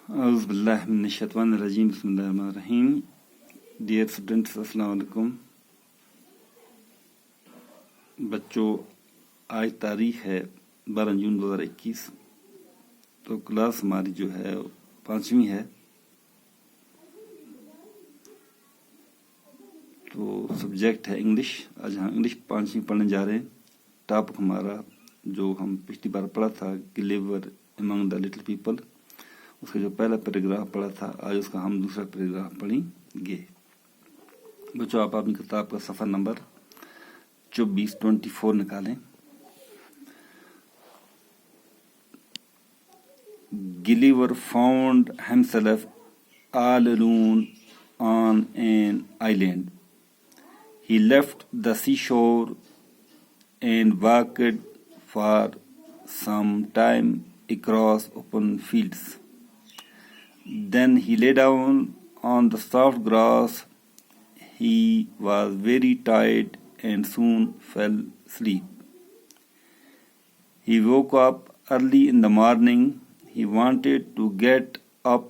اعوذ باللہ من الشیطان الرجیم بسم اللہ الرحمن الرحیم. ڈیئر اسٹوڈنٹس السلام علیکم. بچوں، آج تاریخ ہے 12 جون 2021. تو کلاس ہماری جو ہے 5ویں ہے. تو سبجیکٹ ہے انگلش. آج ہم انگلش 5ویں پڑھنے جا رہے ہیں. ٹاپک ہمارا جو ہم پچھلی بار پڑھا تھا گلیور امنگ دا لٹل پیپل، اس کا جو پہلا پیراگراف پڑھا تھا، آج اس کا ہم دوسرا پیراگراف پڑھیں گے. بچوں، آپ اپنی کتاب کا صفحہ نمبر 24 نکالیں. Gulliver found himself all alone on an island. He left the seashore and walked for some time across open fields. Then he lay down on the soft grass. He was very tired and soon fell asleep. He woke up early in the morning. He wanted to get up,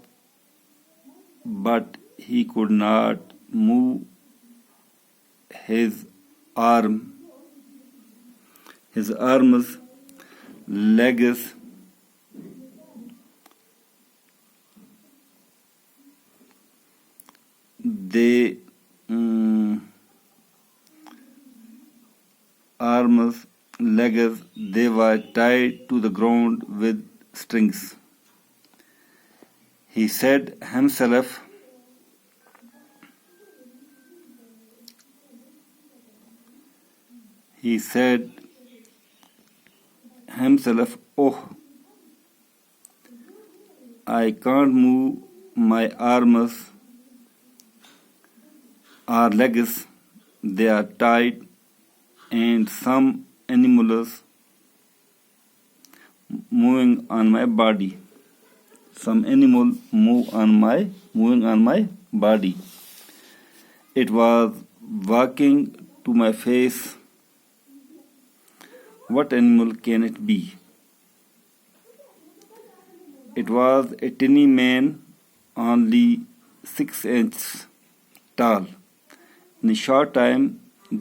but he could not move his arms, legs. They were tied to the ground with strings. He said himself, "Oh, I can't move my arms or legs. They are tied, and some animals moving on my body. Moving on my body. It was walking to my face. What animal can it be?" It was a tiny man, only 6 inches tall. In a short time,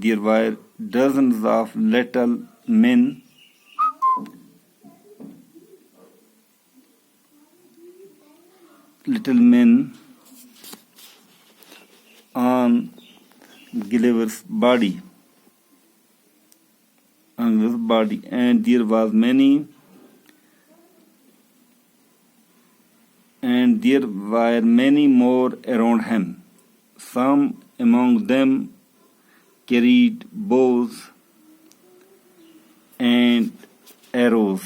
there were dozens of little men on Gulliver's body, and there were many more around him. Some among them carried bows and arrows.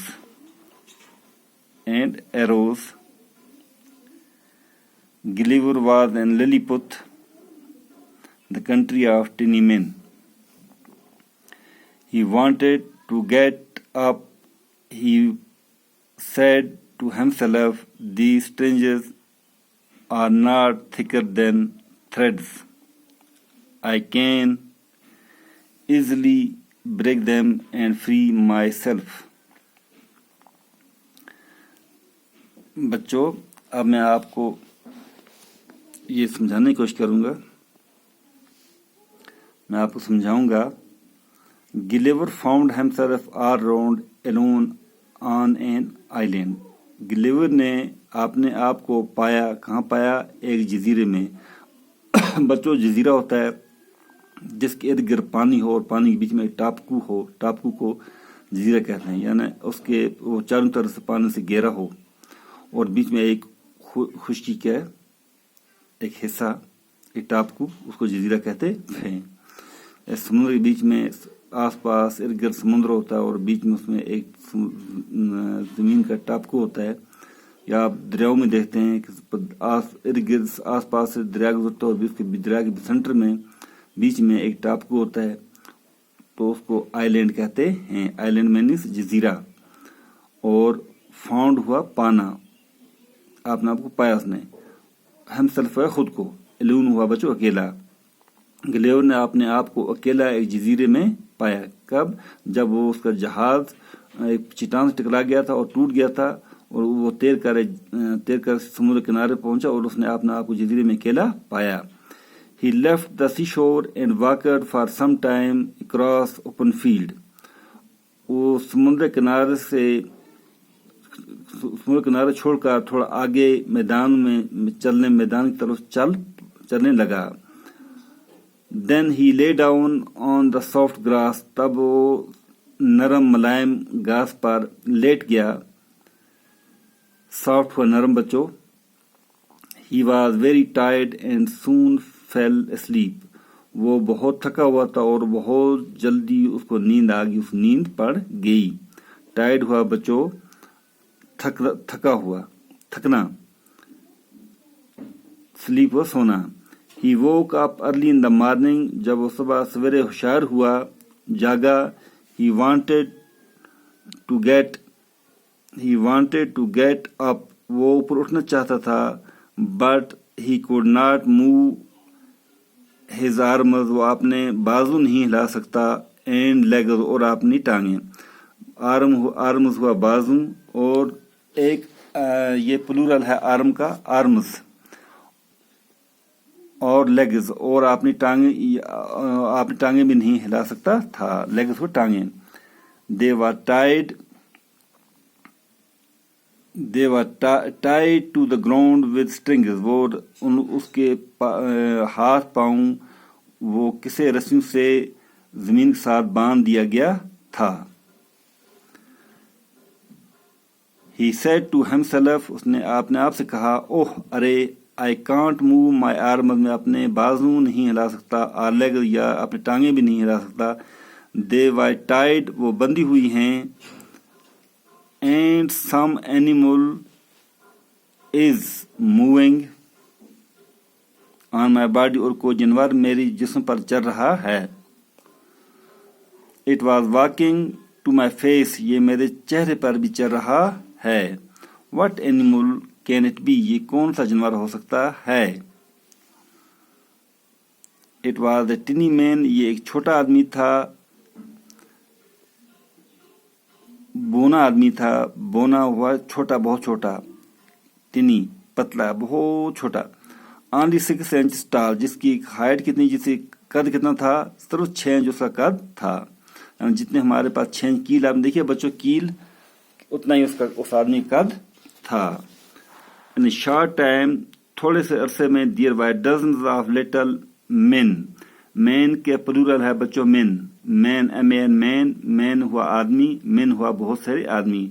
Gulliver was in Lilliput, the country of tiny men. He wanted to get up. He said to himself, "These strings are not thicker than threads. I can easily break them and free myself." بچوں، اب میں آپ کو یہ سمجھانے کی کوشش کروں گا. میں آپ کو سمجھاؤں گا. Gulliver found himself all around alone on an island. گلیور نے اپنے آپ کو پایا. کہاں پایا؟ ایک جزیرے میں. بچوں، جزیرہ ہوتا ہے جس کے ارد گرد پانی ہو اور پانی کے بیچ میں ایک ٹاپو ہو. ٹاپو کو جزیرہ کہتے ہیں. یعنی اس کے وہ چاروں طرف سے پانی سے گھیرا ہو اور بیچ میں ایک خشکی کا ایک حصہ، ایک ٹاپو، اس کو جزیرہ کہتے ہیں. سمندر کے بیچ میں آس پاس ارد گرد سمندر ہوتا ہے اور بیچ میں اس میں ایک زمین کا ٹاپو ہوتا ہے. یا آپ دریاؤں میں دیکھتے ہیں کہ ارد گرد آس پاس سے دریا گزرتا ہے اور اس کے دریا کے سینٹر میں بیچ میں ایک ٹاپو ہوتا ہے. تو اس کو آئیلینڈ کہتے ہیں. آئیلینڈ مینس جزیرہ. اور فاؤنڈ ہوا پانا، آپ نے آپ کو پایا اس نے. ہمسیلف ہے خود کو. الون ہوا بچوں اکیلا. گلیور نے اپنے آپ کو اکیلا ایک جزیرے میں پایا. کب؟ جب وہ اس کا جہاز ایک چٹان سے ٹکرا گیا تھا اور ٹوٹ گیا تھا اور وہ تیر کر سمندر کنارے پہنچا اور اس نے اپنے آپ کو جزیرے میں اکیلا پایا. He left the seashore and walked for some time across open field. وہ سمندر کنارے چھوڑ کر تھوڑا آگے میدان کی طرف چلنے لگا. Then he lay down on the soft grass. تب وہ نرم ملائم گھاس پر لیٹ گیا. سافٹ ہوا نرم بچوں. He was very tired and soon fell asleep. وہ بہت تھکا ہوا تھا اور بہت جلدی اس کو نیند آ گئی, اس نیند پڑ گئی. ٹائرڈ ہوا بچوں, تھکنا. سلیپ و سونا. He woke up early in the morning. جب وہ صبح سویرے ہوشیار ہوا, جاگا. He wanted to get up. وہ اوپر اٹھنا چاہتا تھا. But he could not move his arms. وہ اپنے بازو نہیں ہلا سکتا. And legs. اور اپنی ٹانگیں. arms ہوا بازو, اور ایک یہ پلورل ہے آرم کا, arms, اور لیگز, اور اپنی ٹانگیں بھی نہیں ہلا سکتا تھا. لیگز کو ٹانگیں. They were tied to the ground with strings. وہ اس کے ہاتھ پاؤں وہ کسے رسیوں سے زمین کے ساتھ باندھ دیا گیا تھا. He said to himself. اس نے اپنے آپ سے کہا, اوہ ارے, I can't move my arms. میں اپنے بازو نہیں ہلا سکتا. اور legs, یا اپنی ٹانگیں بھی نہیں ہلا سکتا. They were tied. وہ بندھی ہوئی ہیں. And some animal is moving on my body. اور کوئی جانور میری جسم پر چل رہا ہے. It was walking to my face. یہ میرے چہرے پر بھی چل رہا ہے. What animal can it be? یہ کون سا جانور ہو سکتا ہے. It was a tiny man. یہ ایک چھوٹا آدمی تھا. بونا آدمی تھا. بونا ہوا چھوٹا, بہت چھوٹا. ٹنی پتلا, بہت چھوٹا. Only 6 inches tall. جس کی ہائٹ کتنی, جس کی قد کتنا تھا, صرف 6 انچ اس کا قد تھا. جتنے ہمارے پاس 6 انچ کیل, آپ دیکھیے بچوں, کیل اتنا ہی اس آدمی کا قد تھا. In a short time, تھوڑے سے عرصے میں, there were dozens of little men. مین کے پلورل ہے بچوں men. مین, مین ہوا آدمی, men ہوا بہت سارے آدمی.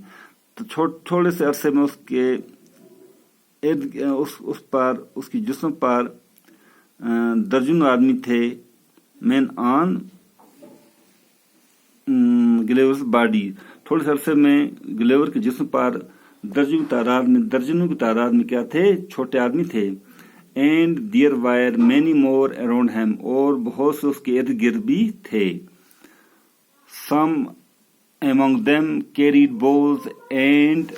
تو تھوڑے سے عرصے میں اس کے اس کی جسم پر درجنوں آدمی تھے. men on گلیور's body. تھوڑے سے عرصے میں گلیور کے جسم پر درجنوں کی تعداد میں کیا تھے, چھوٹے آدمی تھے. And there were many more around him. اور بہت سے اس کے ارد گرد بھی تھے. Some among them carried bows and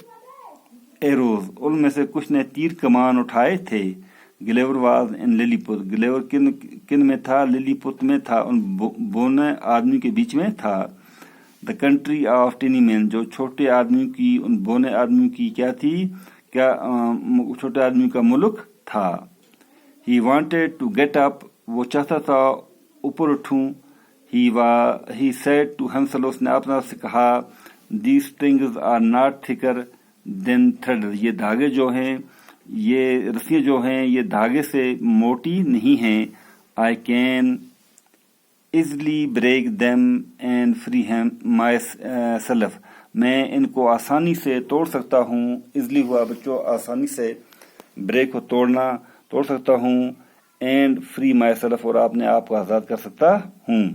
arrows. ان میں سے کچھ نے تیر کمان اٹھائے تھے. گلیور was in Lilliput. گلیور کن میں تھا, للی پت میں تھا, ان بونے آدمی کے بیچ میں تھا. The country of tiny men. جو چھوٹے آدمی کی, ان بونے آدمی کی کیا تھی, چھوٹے آدمی کا ملک تھا. He wanted to get up. وہ چاہتا تھا اوپر اٹھوں. He said to himself. اس نے اپنا سے کہا, these strings are not thicker than thread. یہ دھاگے جو ہیں, یہ رسیاں جو ہیں, یہ دھاگے سے موٹی نہیں ہیں. I can easily break them and free myself. میں ان کو آسانی سے توڑ سکتا ہوں. easily ہوا بچوں آسانی سے, break کو توڑ سکتا ہوں. and free myself, اور اپنے آپ کو آزاد کر سکتا ہوں.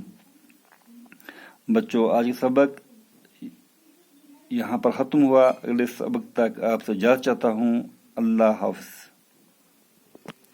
بچوں آج کا سبق یہاں پر ختم ہوا. اگلے سبق تک آپ سے اجازت چاہتا ہوں. اللہ حافظ.